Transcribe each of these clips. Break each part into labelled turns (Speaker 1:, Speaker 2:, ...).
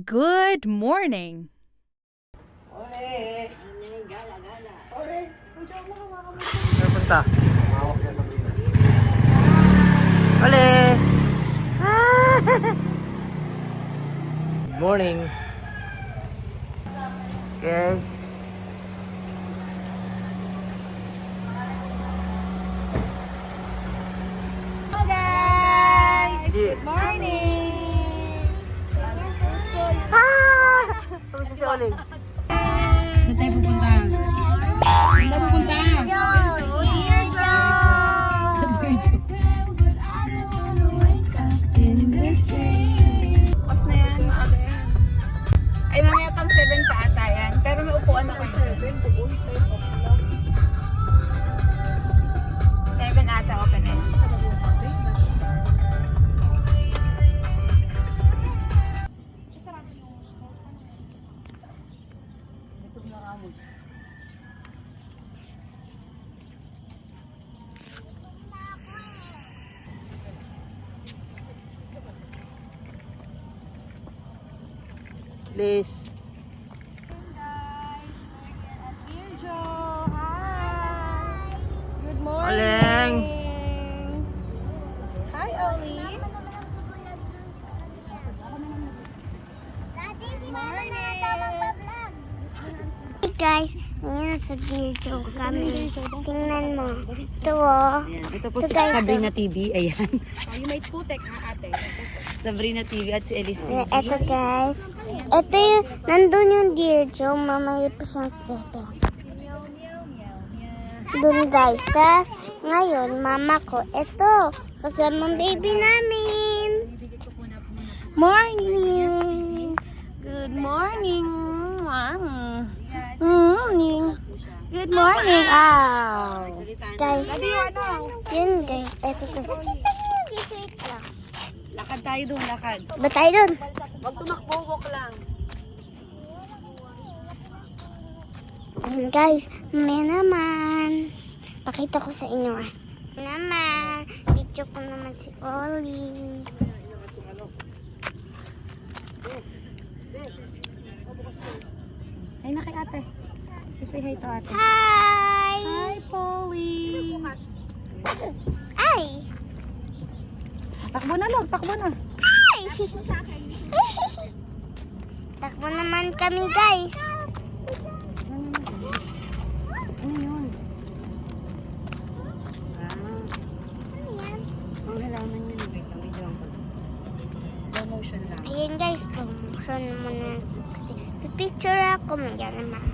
Speaker 1: Good morning!
Speaker 2: Ole! Ole!
Speaker 3: Saan punta? Ole! Good morning. Okay.
Speaker 1: Hello guys!
Speaker 3: Good
Speaker 1: morning!
Speaker 3: Kumusta si Oling?
Speaker 4: Saan tayo pupunta? Saan tayo pupunta?
Speaker 5: Ops na yan, maaga yan. Ay, mamaya pang 7 pa ata yan. Pero may upuan ako yun. 7 ata, open na yan.
Speaker 3: Please.
Speaker 1: Good morning!
Speaker 3: Oling!
Speaker 1: Hi, Oli!
Speaker 6: Hey guys, ngayon sa video kami. Tingnan mo. Ito oh.
Speaker 4: Ito po si
Speaker 6: guys,
Speaker 4: Sabrina TV. Ayan.
Speaker 5: You may putek ha, ate.
Speaker 4: Sabrina TV at si Elise TV.
Speaker 6: Ito guys. Ito yung, nandun yung deer Joe. Mamaya pa siyang 7. Dun guys. Tapos, ngayon, mama ko, ito. Kasama ang baby namin.
Speaker 1: Morning! Good morning! Morning! Good morning! Ow!
Speaker 6: Guys, yun guys. Ito guys.
Speaker 4: Lakad tayo doon, lakad.
Speaker 6: Ba tayo dun?
Speaker 4: Huwag tumakbo, walk lang.
Speaker 6: Ayan guys, may naman. Pakita ko sa inyo ah. Naman, video ko naman si Oli.
Speaker 1: Ay, na kay ate. Say hi to ate.
Speaker 6: Hi!
Speaker 1: Hi, Polly!
Speaker 6: Ay!
Speaker 1: Takbo na, Log. Takbo na.
Speaker 6: Ay! Takbo naman kami guys.
Speaker 4: Ano yun?
Speaker 6: Ano yan?
Speaker 4: Ang halaman yun. Wait lang, video lang. Slow motion lang.
Speaker 6: Ayan guys, promotion muna. Picture ako, magyan naman.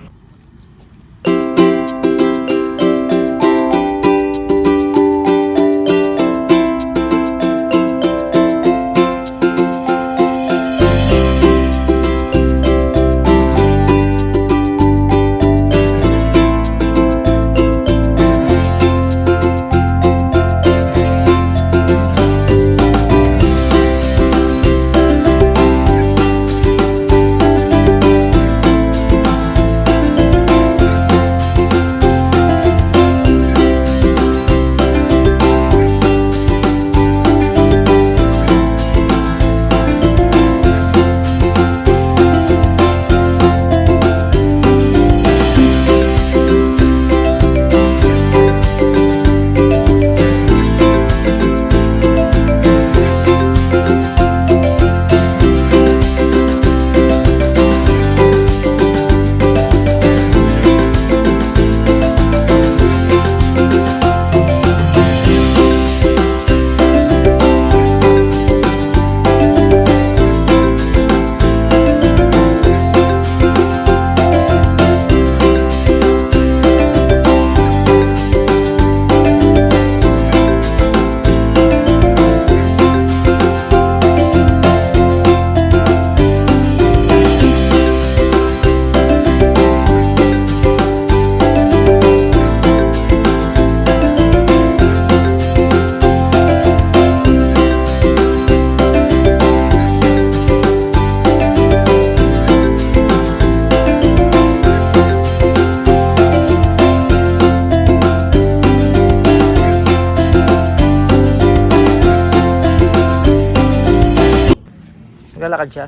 Speaker 3: Naglalakad siya.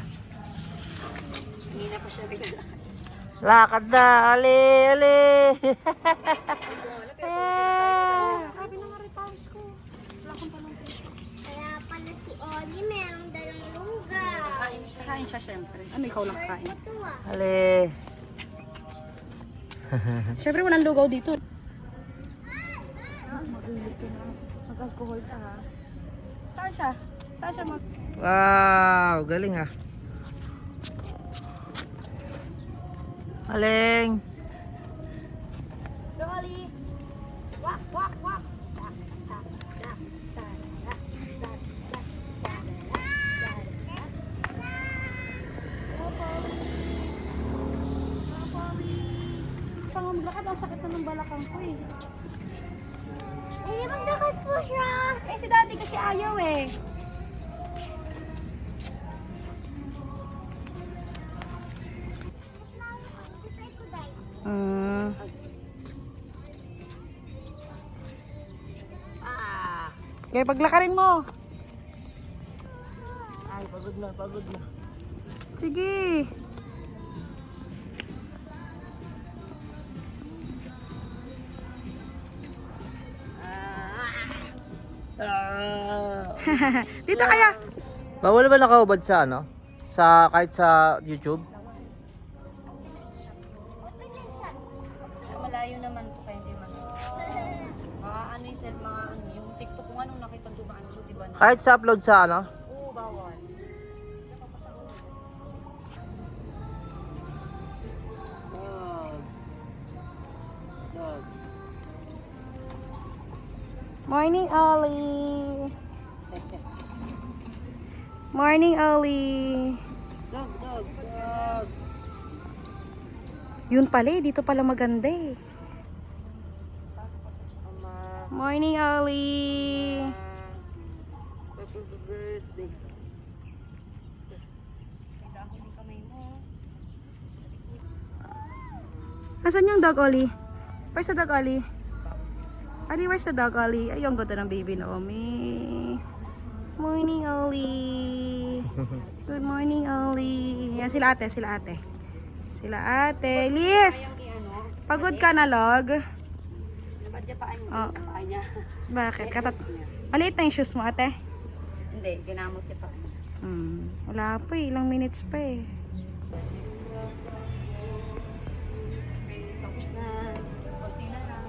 Speaker 3: Lakad na. Ali, ali.
Speaker 1: Grabe na nga repawis ko. Wala akong talong.
Speaker 6: Kaya pala si Oli merong dalang lugaw.
Speaker 1: Kain siya syempre. Ano ikaw lang kain?
Speaker 6: Ito ah.
Speaker 3: Ali.
Speaker 1: Syempre walang lugaw dito. Mag-ilit ka na. Mag-alcohol ka ha. Saan siya? Saan siya mag...
Speaker 3: Wow, galing ah. Aling.
Speaker 1: Gali! Wak, wak, wak! Saan mo maglakad? Ang sakit na ng balakang ko eh.
Speaker 6: Ay, magdakat po siya.
Speaker 1: Eh si daddy kasi ayaw eh. Okay, paglakarin mo.
Speaker 3: Ay, pagod na, pagod na.
Speaker 1: Sige. Dito kaya.
Speaker 3: Bawal ba nakaubad sa ano? Sa kahit sa YouTube?
Speaker 4: Malayo naman po kayo, di man. Mga ano yung set, mga ano, yung TikTok kung anong nakita dumaan ko, di ba na?
Speaker 3: Kahit sa upload sa ano?
Speaker 4: Oo, bawal.
Speaker 1: Morning, Ollie. Morning, Ollie.
Speaker 3: Dog, dog, dog.
Speaker 1: Yun pala eh, dito pala maganda eh. Morning, Ollie.
Speaker 3: Happy birthday.
Speaker 1: Nasaan yung dog, Ollie? Where's the dog, Ollie? Ollie, where's the dog, Ollie? Ay, yung ganda ng baby Naomi. Morning, Ollie. Good morning, Ollie. Yan, sila ate, sila ate. Sila ate. Liz! Pagod ka na, Log?
Speaker 4: Ba't niya paan niya?
Speaker 1: Oh.
Speaker 4: Sa paa niya?
Speaker 1: Bakit? Maliit na yung shoes mo, ate?
Speaker 4: Hindi, ginamot niya paan niya.
Speaker 1: Wala pa eh. Ilang minutes pa eh.
Speaker 4: Tapos na. Kunti na lang.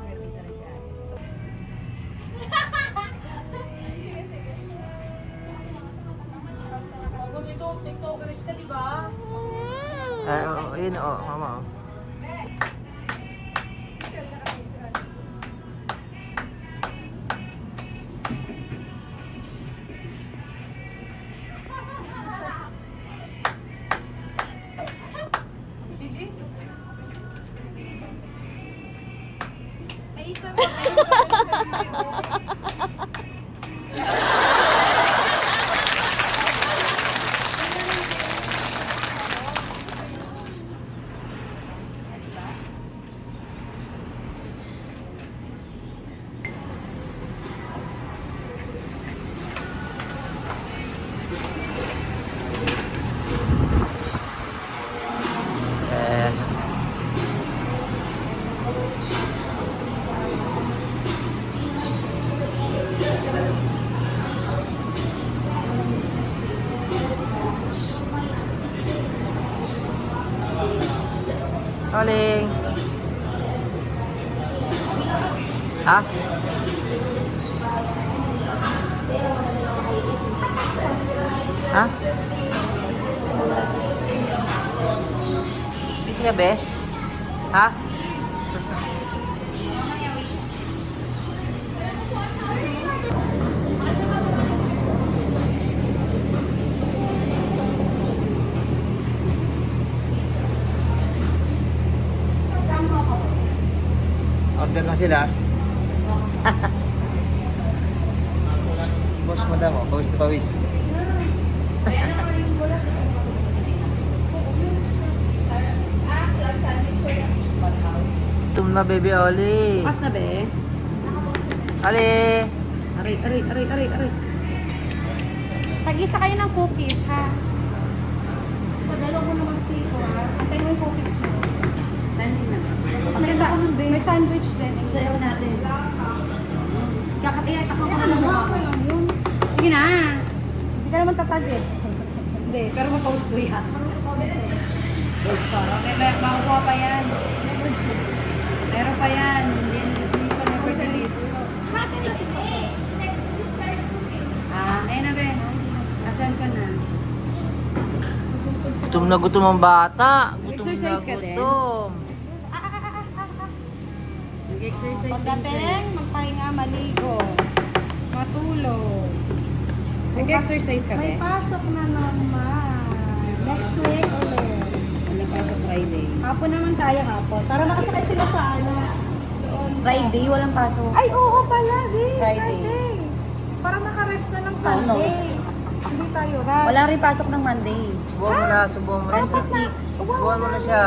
Speaker 4: Nervous na rin si ate. Ako dito, TikTokers ka, di ba?
Speaker 3: Ay, yun, mama.
Speaker 4: May isa pa.
Speaker 3: Oling. Ha? Ha? Busy ka be? Ha? Order na sila. Boss, madam, oh. Pawis na pawis. Tum na, baby Oli.
Speaker 4: Pas na be?
Speaker 3: Ali.
Speaker 1: Tag-isa kayo ng cookies, ha? Isabel, huwag mo naman siko ha. Antay mo yung cookies mo.
Speaker 4: Sandin na.
Speaker 1: Tapos
Speaker 4: Kasi ako nun din.
Speaker 1: may sandwich din.
Speaker 4: Sayaw natin. Kakatiyak ako
Speaker 1: Ano
Speaker 4: ng
Speaker 1: na,
Speaker 4: mukha ko.
Speaker 1: okay lang yun.
Speaker 4: Sige na.
Speaker 1: Hindi ka naman tatag eh.
Speaker 4: Hindi, pero ma-post ko yan. Sarap. May makukuha pa yan. Meron pa yan. Hindi pa never delete. Ayun na be. Asan ko na?
Speaker 3: Gutom ang bata. Gutom
Speaker 4: Exercise
Speaker 3: na
Speaker 4: ka din?
Speaker 3: gutom.
Speaker 4: Nag-exercise din siya.
Speaker 1: Pagdating, magpahinga, maligo. Matulog.
Speaker 4: Nag-exercise ka
Speaker 1: May
Speaker 4: be?
Speaker 1: pasok na naman. Next week ulit.
Speaker 4: Ano pa sa Friday?
Speaker 1: Hapon naman tayo hapon. Para makasakay sila sa ano. doon sa-
Speaker 4: Friday, walang pasok.
Speaker 1: Ay, oo pala, di.
Speaker 4: Friday.
Speaker 1: Para makarest na ng
Speaker 4: Oo,
Speaker 1: Sunday. Hindi tayo rush.
Speaker 4: Wala rin pasok ng Monday.
Speaker 3: Subuhan mo na, subuhan mo na.
Speaker 4: 26.
Speaker 3: Subuhan mo na siya.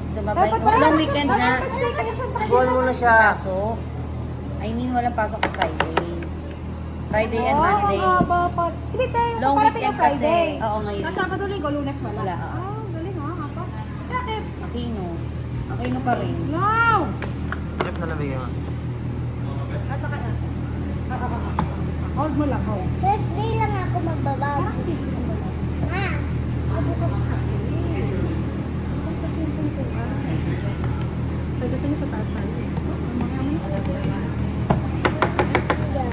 Speaker 4: Sa babay. Walang weekend na.
Speaker 3: Subuhan mo na siya.
Speaker 4: Pasok. I mean, walang pasok sa Friday. Friday and
Speaker 1: Oo,
Speaker 4: Monday.
Speaker 1: ang haba pa. Hindi tayo,
Speaker 4: Long
Speaker 1: paparating
Speaker 4: weekend
Speaker 1: ang Friday.
Speaker 4: kasi. Oo, ngayon.
Speaker 1: Nasa Sabado, Linggo, Lunes wala.
Speaker 4: Wala, oo.
Speaker 1: Galing ha, hapa. Bakit?
Speaker 4: Aquino. Aquino pa rin.
Speaker 1: Wow!
Speaker 3: Trip na nabigay mo.
Speaker 1: Hold mo lang, hold.
Speaker 6: Thursday lang ako magbabago. Ha?
Speaker 1: Bukas kasi. Bukas kasi yung pintuan. So, gusto niyo sa taas tayo eh. Mamaya mo na.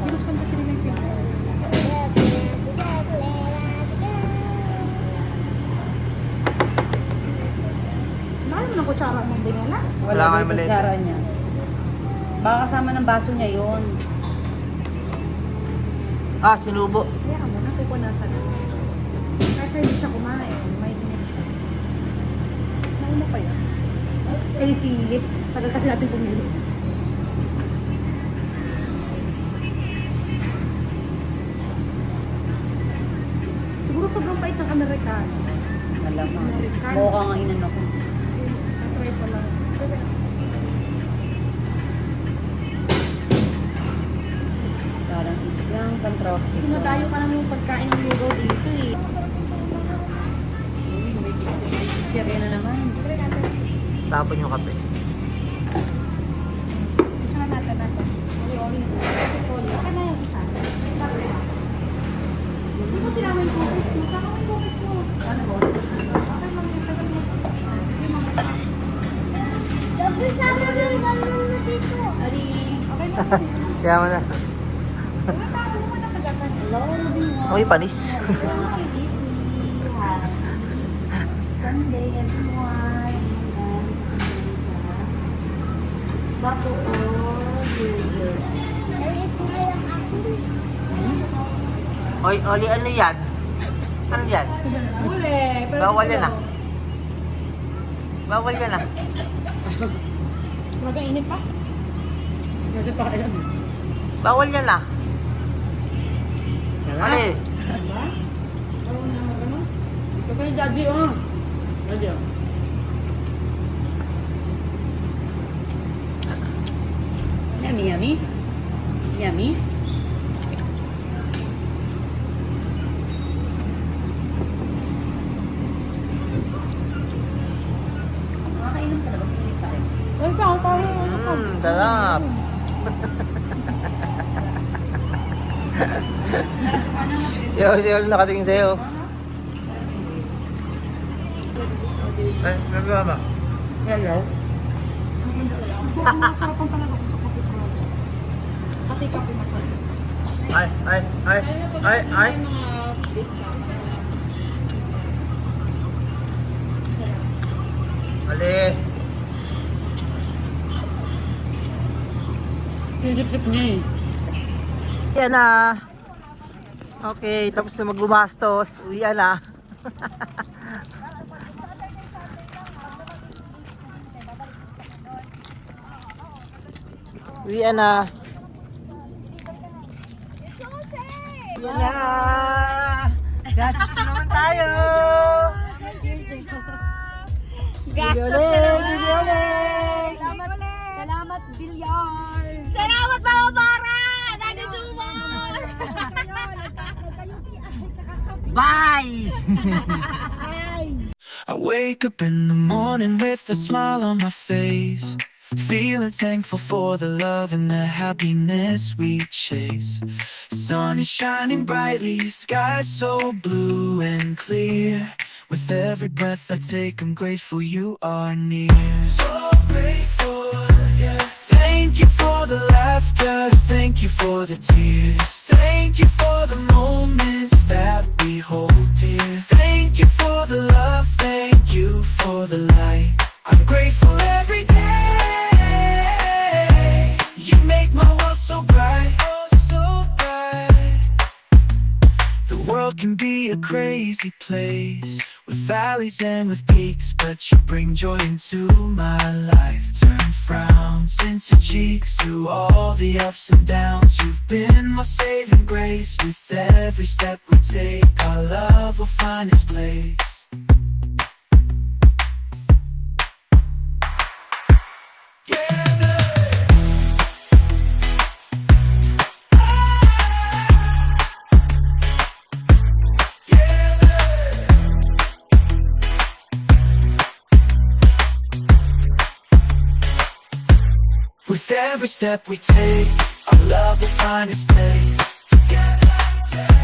Speaker 1: Binuksan kasi nila yung pintuan. Mahal mo ng kutsara mo din na.
Speaker 3: Wala
Speaker 4: Wala
Speaker 3: nga
Speaker 4: yung
Speaker 3: yung maliit.
Speaker 4: kutsara niya. Baka kasama ng baso niya yun.
Speaker 3: Ah, sinubo.
Speaker 1: Kaya ka muna, pupunasan na. Kasi hindi siya kumain. May dinit siya. Nauna pa yan. Eh, silip. Tagal kasi natin pumili. Siguro sobrang pait ng Amerikano.
Speaker 4: Malamang.
Speaker 1: American.
Speaker 4: Mukha nga inan ako.
Speaker 1: Try pa lang.
Speaker 4: Parang islang pan-traffic.
Speaker 1: Pinadayo pa lang yung pagkain ng lugaw dito eh.
Speaker 4: Uy, may biscuit. May chichirya na naman.
Speaker 3: Tapon yung kape.
Speaker 1: Saka natin natin. Oli-oli. Oli. Saka na yung isa. Hindi ko sinama yung cookies mo. Saka mo yung cookies mo.
Speaker 4: Ano, boss?
Speaker 6: Dapat sa akin yung ganun na dito.
Speaker 4: Ali.
Speaker 1: Okay lang.
Speaker 3: Kaya mo na.
Speaker 1: Wala tayo mo na kagatan.
Speaker 4: Hello, everyone.
Speaker 3: Okay, panis.
Speaker 4: Sunday, everyone. Bato ko.
Speaker 6: Dali po nga lang ako.
Speaker 3: Oy, Oli, ano yan? Ano yan?
Speaker 1: Uli. Pero
Speaker 3: Bawal
Speaker 1: dito
Speaker 3: yan ah.
Speaker 1: lang.
Speaker 3: Bawal yan ah.
Speaker 1: Magainit pa.
Speaker 4: Kasi pakailan.
Speaker 3: Bawal yan ah. Oli.
Speaker 1: Diba? Parang na ano? Ito pa yung daddy oh. Daddy oh.
Speaker 4: Yummy, yummy. Yummy. Nakakainom ka na ba? Pilit pa rin.
Speaker 1: Ay, pa tayo.
Speaker 3: Sarap. Yo, si Oli nakatingin sa'yo. Eh, may mama. Hello.
Speaker 1: Masarapan talaga ako sa coffee crunch. Pati kape masarap.
Speaker 3: Ay. Ali.
Speaker 4: Sip-sip niya eh.
Speaker 3: Yan na. Okay, tapos na magbumastos. Uwian na. Uwian na. Uwian na. Gastos na naman tayo.
Speaker 1: Gastos na naman.
Speaker 4: Salamat, Bilyar!
Speaker 1: Salamat mga para! Daddy Dumar!
Speaker 3: Bye!
Speaker 7: Wake up in the morning with a smile on my face, feeling thankful for the love and the happiness we chase. Sun is shining brightly, sky so blue and clear. With every breath I take, I'm grateful you are near. So grateful, yeah. Thank you for the laughter, thank you for the tears. Thank you for the moments that we hold dear. Thank you for the love, thank you for the light. I'm grateful every day. You make my world so bright, oh so bright. The world can be a crazy place, with valleys and with peaks, but you bring joy into my life. Turn frowns into cheeks through all the ups and downs. You've been my saving grace. With every step we take, our love will find its place. With every step we take, our love will find its place. Together, together.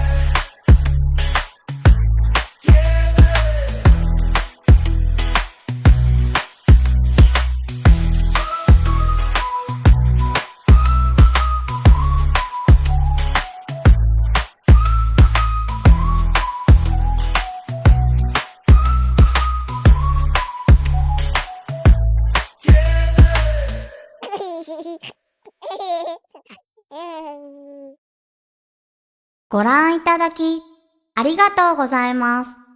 Speaker 6: ご覧いただき、ありがとうございます。